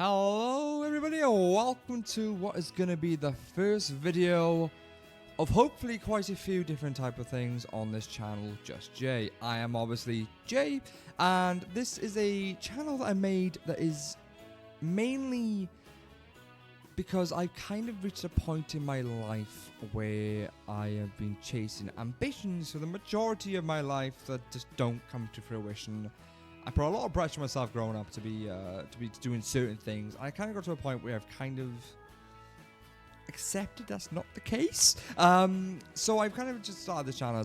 Hello everybody and welcome to what is going to be the first video of hopefully quite a few different type of things on this channel, Just Jay. I am obviously Jay, and this is a channel that I made that is mainly because I've kind of reached a point in my life where I have been chasing ambitions for the majority of my life that just don't come to fruition. I put a lot of pressure on myself growing up to be doing certain things. I kind of got to a point where I've kind of accepted that's not the case. So I've kind of just started this channel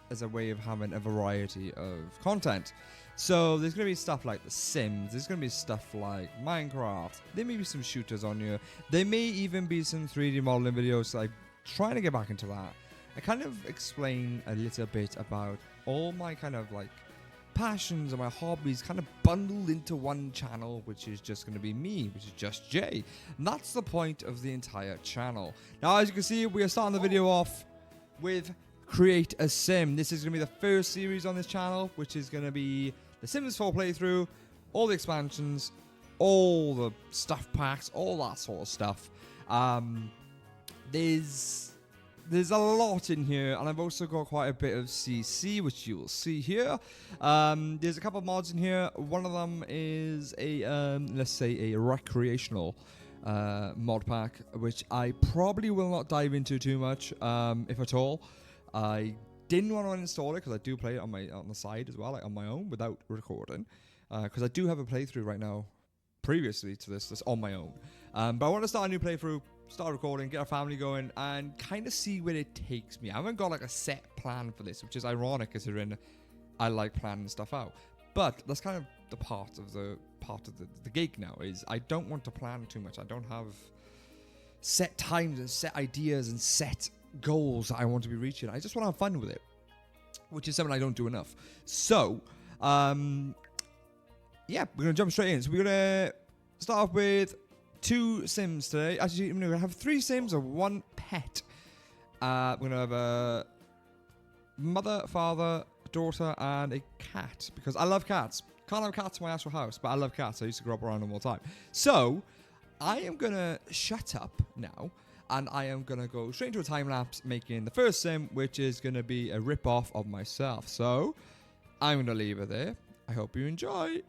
as a way of having a variety of content. So there's going to be stuff like The Sims. There's going to be stuff like Minecraft. There may be some shooters on here. There may even be some 3D modeling videos. So I'm trying to get back into that. I kind of explain a little bit about all my kind of like passions and my hobbies kind of bundled into one channel, which is just going to be me, which is Just Jay. And that's the point of the entire channel. Now, as you can see, we are starting the video off with Create a Sim. This is going to be the first series on this channel, which is going to be the Sims 4 playthrough, all the expansions, all the stuff packs, all that sort of stuff. There's a lot in here, and I've also got quite a bit of CC, which you will see here. There's a couple of mods in here. One of them is a, let's say, a recreational mod pack, which I probably will not dive into too much, if at all. I didn't want to uninstall it because I do play it on the side as well, like on my own without recording, because I do have a playthrough right now previously to this that's on my own. But I want to start a new playthrough, start recording, get our family going, and kind of see where it takes me. I haven't got like a set plan for this, which is ironic considering I like planning stuff out. But that's kind of the part of the gig now, is I don't want to plan too much. I don't have set times and set ideas and set goals that I want to be reaching. I just want to have fun with it, which is something I don't do enough. So, yeah, we're going to jump straight in. So we're going to start off with 2 Sims today. Actually, we're going to have 3 Sims and 1 pet. We're going to have a mother, father, daughter, and a cat, because I love cats. Can't have cats in my actual house, but I love cats. I used to grow up around them all the time. So, I am going to shut up now, and I am going to go straight into a time-lapse making the first Sim, which is going to be a rip-off of myself. So, I'm going to leave it there. I hope you enjoy.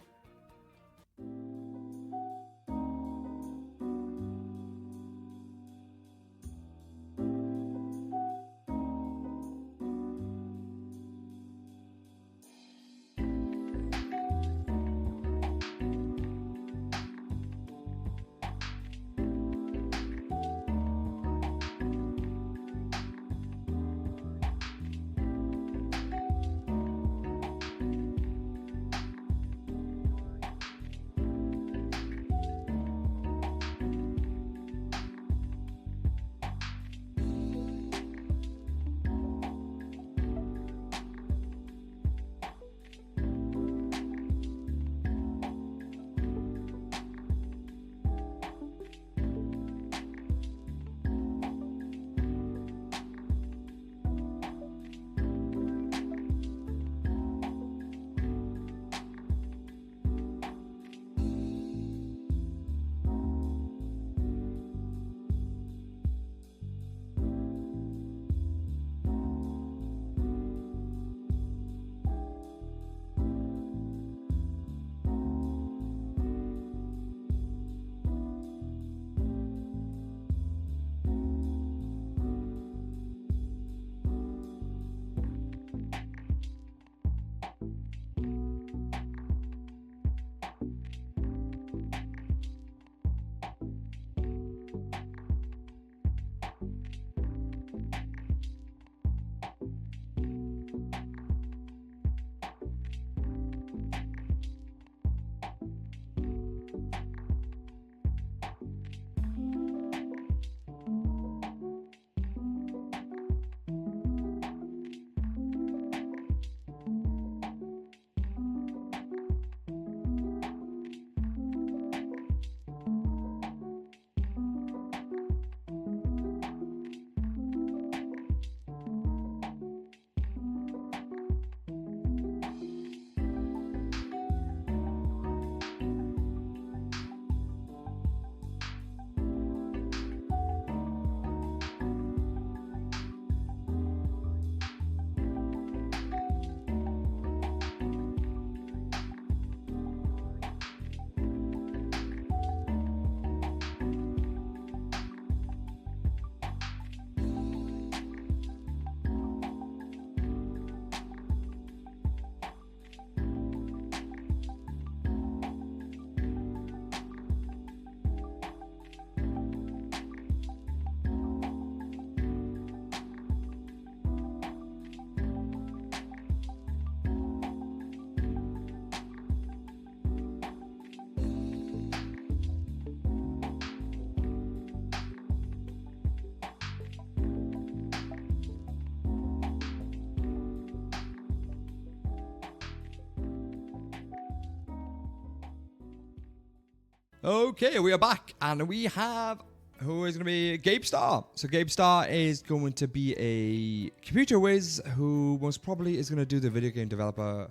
Okay, we are back, and we have who is going to be Gabe Starr. So Gabe Starr is going to be a computer whiz who most probably is going to do the video game developer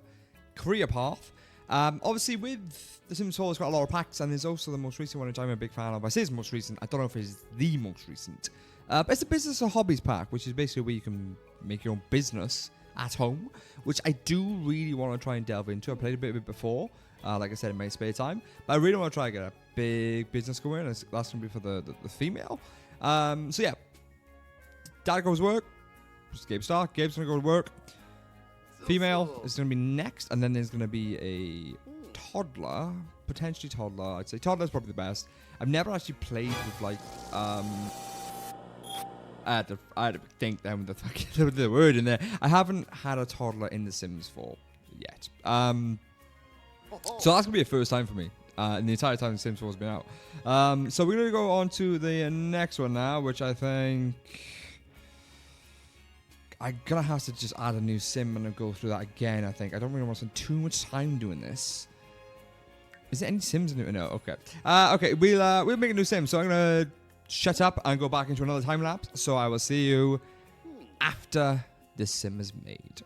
career path. Obviously, with The Sims 4, it's got a lot of packs, and there's also the most recent one, which I'm a big fan of. I say it's the most recent. I don't know if it's the most recent. But it's a business or hobbies pack, which is basically where you can make your own business at home, which I do really want to try and delve into. I played a bit of it before, like I said, in my spare time. But I really want to try and get a big business going. That's going to be for the female. So yeah, dad goes to work. Gabe Starr. Gabe's going to go to work. Female is going to be next, and then there's going to be a toddler, potentially toddler. I'd say toddler's probably the best. I've never actually played with like I had to think then with the word in there. I haven't had a toddler in The Sims 4 yet. So that's gonna be a first time for me. In the entire time The Sims 4 has been out. So we're gonna go on to the next one now, which I think I'm gonna have to just add a new sim and go through that again. I think I don't really want to spend too much time doing this. Is there any sims in it? No. Okay. Okay. We'll make a new sim. So I'm gonna shut up and go back into another time lapse. So I will see you after this sim is made.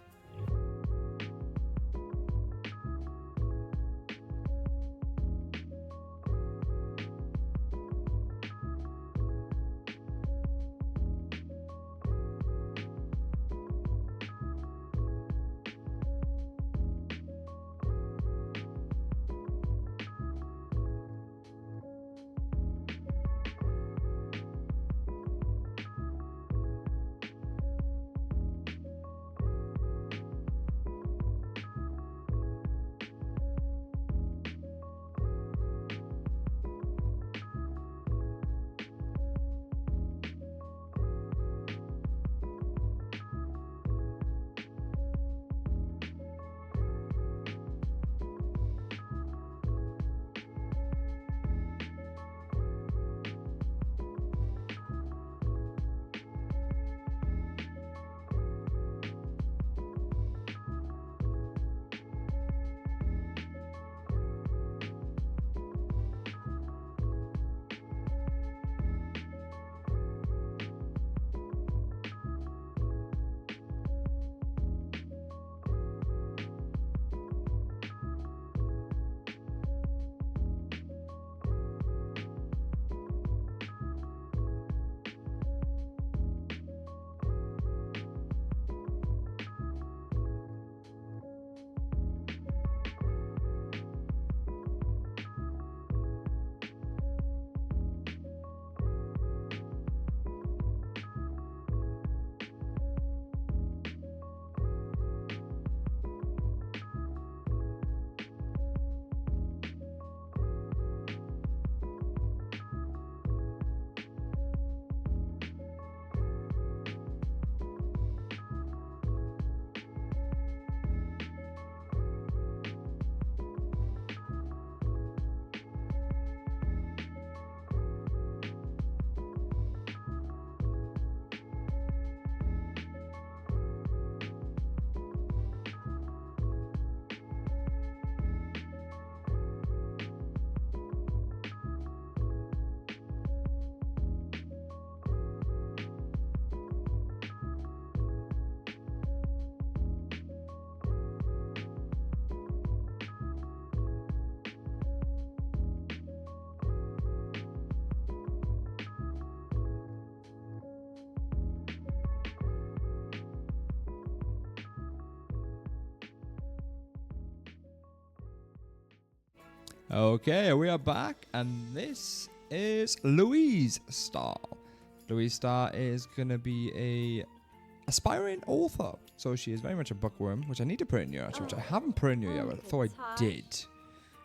Okay, we are back, and this is Louise Starr. Louise Starr is going to be a aspiring author. So she is very much a bookworm, which I need to put in here, actually, which I haven't put in here yet, but I thought I did.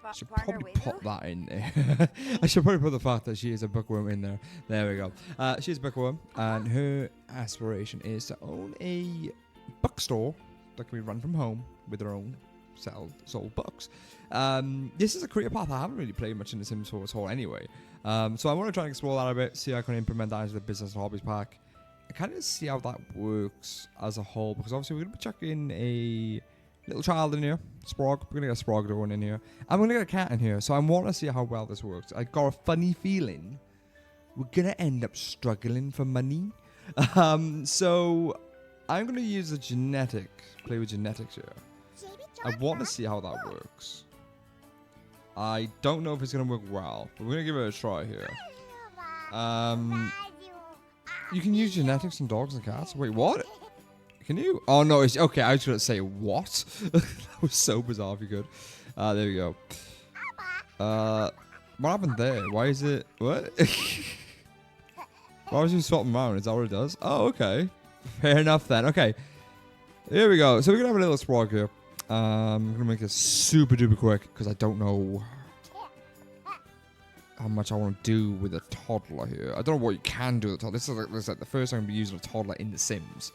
I should probably put that in there. I should probably put the fact that she is a bookworm in there. There we go. She's a bookworm, and her aspiration is to own a bookstore that can be run from home with her own sold books. This is a career path I haven't really played much in The Sims 4 at all anyway. So I want to try and explore that a bit, see how I can implement that into the business and hobbies pack. I kind of see how that works as a whole, because obviously we're going to be chucking a Little child in here. Sprog. We're going to get a Sprog going in here. I'm going to get a cat in here. So I want to see how well this works. I got a funny feeling we're going to end up struggling for money. So I'm going to use play with genetics here. I want to see how that works. I don't know if it's going to work well, but we're going to give it a try here. You can use genetics on dogs and cats. Wait, what? Can you? Oh, no. It's okay. I was going to say, what? That was so bizarre if you could. There we go. What happened there? Why is it... What? Why was you swapping around? Is that what it does? Oh, okay. Fair enough then. Okay. Here we go. So we're going to have a little Sprog here. I'm going to make this super duper quick because I don't know how much I want to do with a toddler here. I don't know what you can do with a toddler. This is like the first time I'm using a toddler in The Sims.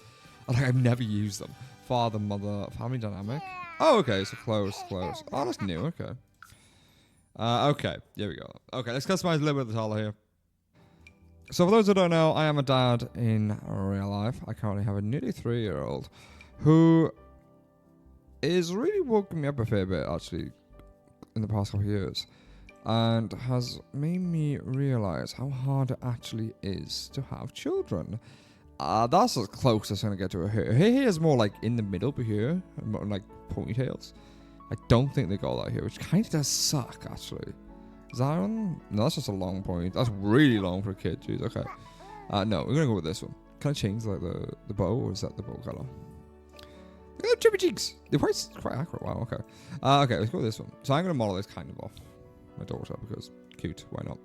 I've never used them. Father, mother, family dynamic. Oh, okay. So close. Oh, that's new. Okay. Okay. Here we go. Okay, let's customize a little bit of the toddler here. So for those who don't know, I am a dad in real life. I currently have a nearly 3-year-old who is really woken me up a fair bit, actually, in the past couple of years. And has made me realize how hard it actually is to have children. That's as close as I'm going to get to her hair. Her hair is more like in the middle but here, more like ponytails. I don't think they got that here, which kind of does suck, actually. Is that one? No, that's just a long point. That's really long for a kid. Jeez, okay. No, we're going to go with this one. Can I change like the bow, or is that the bow color? Look at the chubby cheeks. They're quite accurate. Wow, okay. Okay, let's go with this one. So I'm going to model this kind of off my daughter because cute. Why not?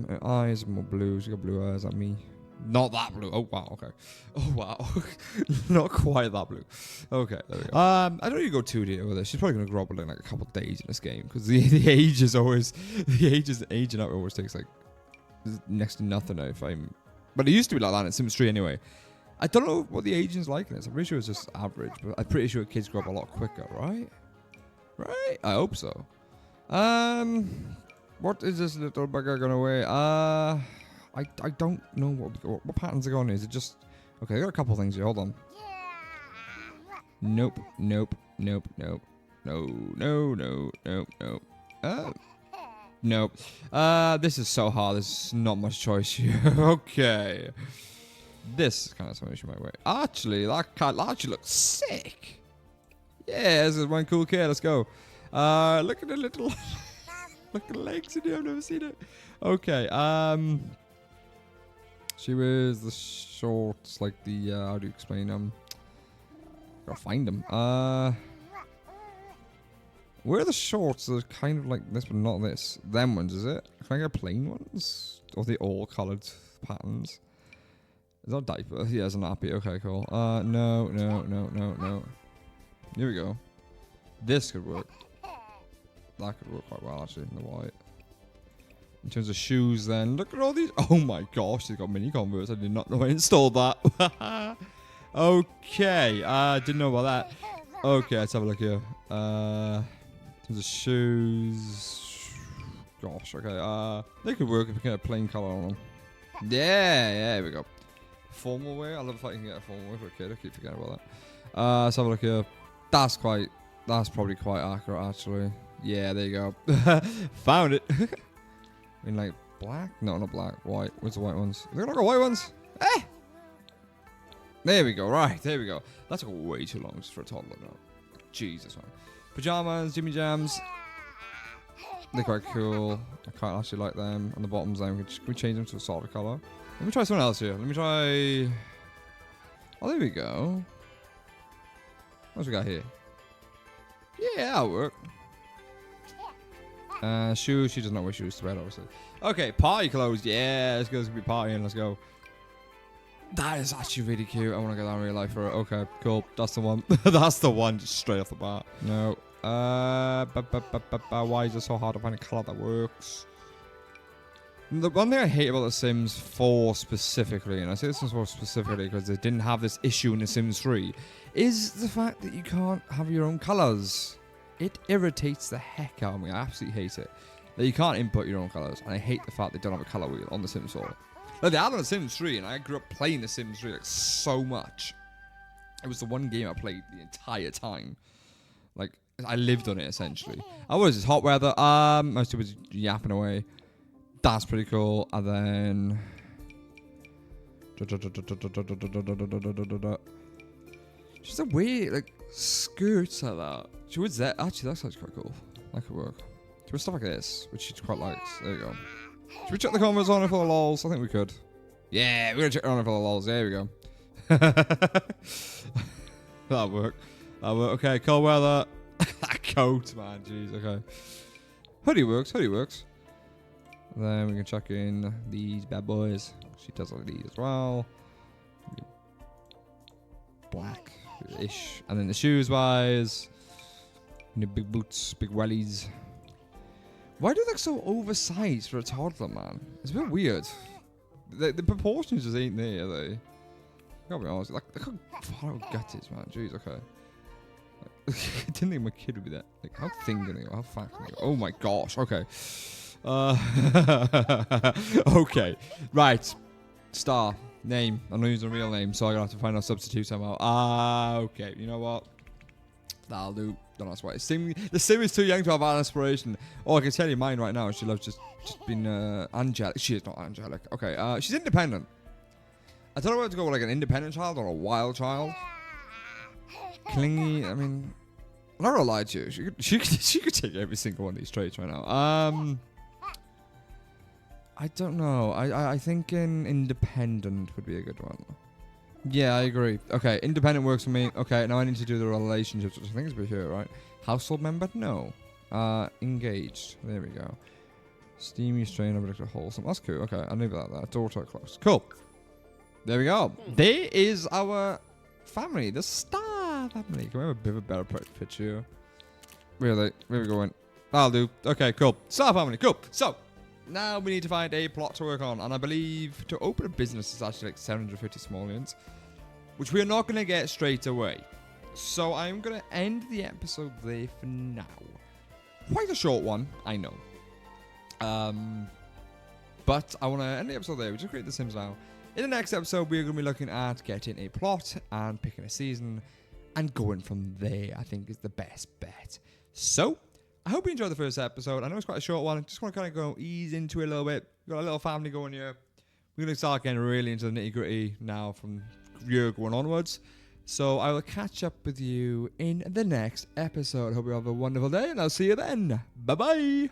Her eyes are more blue. She got blue eyes like me. Not that blue. Oh, wow. Okay. Oh, wow. Not quite that blue. Okay, there we go. I don't need to go too deep with this. She's probably going to grow up in like a couple of days in this game because the age is always... aging out always takes like next to nothing if I'm... But it used to be like that in Sims 3 anyway. I don't know what the aging's like in this. I'm pretty sure it's just average, but I'm pretty sure kids grow up a lot quicker, right? Right? I hope so. What is this little bugger going away? I don't know what patterns are going on. Is it just... Okay, I got a couple things here. Hold on. Nope. No. Nope. This is so hard. There's not much choice here. Okay. This is kind of something she might wear. Actually, that actually looks sick. Yeah, this is one cool kid. Let's go. Look at the little... Look at the legs in here. I've never seen it. Okay. She wears the shorts, like the, how do you explain them? Gotta find them. Where are the shorts that are kind of like this, but not this? Them ones, is it? Can I get plain ones? Or the all coloured patterns? Is that a diaper? Yeah, it's a nappy. Okay, cool. No. Here we go. This could work. That could work quite well, actually, in the white. In terms of shoes, then, look at all these. Oh my gosh, they've got mini Converse. I did not know I installed that. Okay, didn't know about that. Okay, let's have a look here. In terms of shoes, gosh, okay. They could work if we get a plain color on them. Yeah, there we go. Formal wear. I love if I can get a formal wear for a kid. I keep forgetting about that. Let's have a look here. That's probably quite accurate, actually. Yeah, there you go. Found it. In like black? No, not black. White. Where's the white ones? Look at the white ones. Eh! There we go. Right, there we go. That took way too long just for a toddler now. Jesus, man. Pajamas, Jimmy Jams. They're quite cool. I quite actually like them. On the bottoms, then can we change them to a solid color? Let me try someone else here. Let me try. Oh, there we go. What's we got here? Yeah, that'll work. Shoes. She doesn't know wear shoes to bed, obviously. Okay, party clothes. Yeah, let's go. Let's be partying. Let's go. That is actually really cute. I want to get that in real life for it. Okay, cool. That's the one. That's the one, just straight off the bat. No. Why is it so hard to find a color that works? The one thing I hate about The Sims 4 specifically, and I say The Sims 4 specifically because they didn't have this issue in The Sims 3, is the fact that you can't have your own colors. It irritates the heck out of me. I absolutely hate it. That you can't input your own colors, and I hate the fact they don't have a color wheel on The Sims 4. Like, they had on The Sims 3, and I grew up playing The Sims 3 like so much. It was the one game I played the entire time. Like, I lived on it, essentially. Oh, what is this? Hot weather. Most of it was yapping away. That's pretty cool. And then... just a weird, like, skirts like that. She was there. Actually, that sounds quite cool. That could work. She was stuff like this, which she quite likes. There you go. Should we check the comments on it for the lols? I think we could. Yeah, we're going to check on it for the lols. There we go. That'll work. That'll work. Okay, cold weather. That coat, man. Jeez, okay. Hoodie works. Hoodie works. And then we can chuck in these bad boys. She does like these as well. Black-ish. And then the shoes wise. You know, big boots, big wellies. Why do they look so oversized for a toddler, man? It's a bit weird. The proportions just ain't there, are they? Gotta be honest. Like, look how far out gut is, man. Jeez, okay. I didn't think my kid would be that. Like, how thin can they go? How fat can they go? Oh my gosh. Okay. Okay. Right. Starr. Name. I'm not using a real name, so I'm gonna have to find a substitute somehow. Okay. You know what? That'll do. Don't ask why. The sim is too young to have an aspiration. Oh, I can tell you mine right now. She loves just being angelic. She is not angelic. Okay. She's independent. I don't know whether to go with like an independent child or a wild child. Clingy. I mean, I'm not gonna lie to you. She could take every single one of these traits right now. I don't know. I think an independent would be a good one. Yeah, I agree. Okay, independent works for me. Okay, now I need to do the relationships, which I think is over here, right? Household member? No. Engaged. There we go. Steamy, strain, object, wholesome. That's cool. Okay, I'll leave it like that. Daughter close. Cool. There we go. There is our family, the Starr family. Can we have a bit of a better picture? Really? Where are we going? I'll do. Okay, cool. Starr family. Cool. So, now we need to find a plot to work on. And I believe to open a business is actually like 750 simoleons, which we are not going to get straight away. So I'm going to end the episode there for now. Quite a short one, I know. But I want to end the episode there. We just create the Sims now. In the next episode, we're going to be looking at getting a plot and picking a season and going from there, I think, is the best bet. So, I hope you enjoyed the first episode. I know it's quite a short one. I just want to kind of go ease into it a little bit. We've got a little family going here. We're going to start getting really into the nitty-gritty now from year going onwards. So, I will catch up with you in the next episode. Hope you have a wonderful day, and I'll see you then. Bye-bye.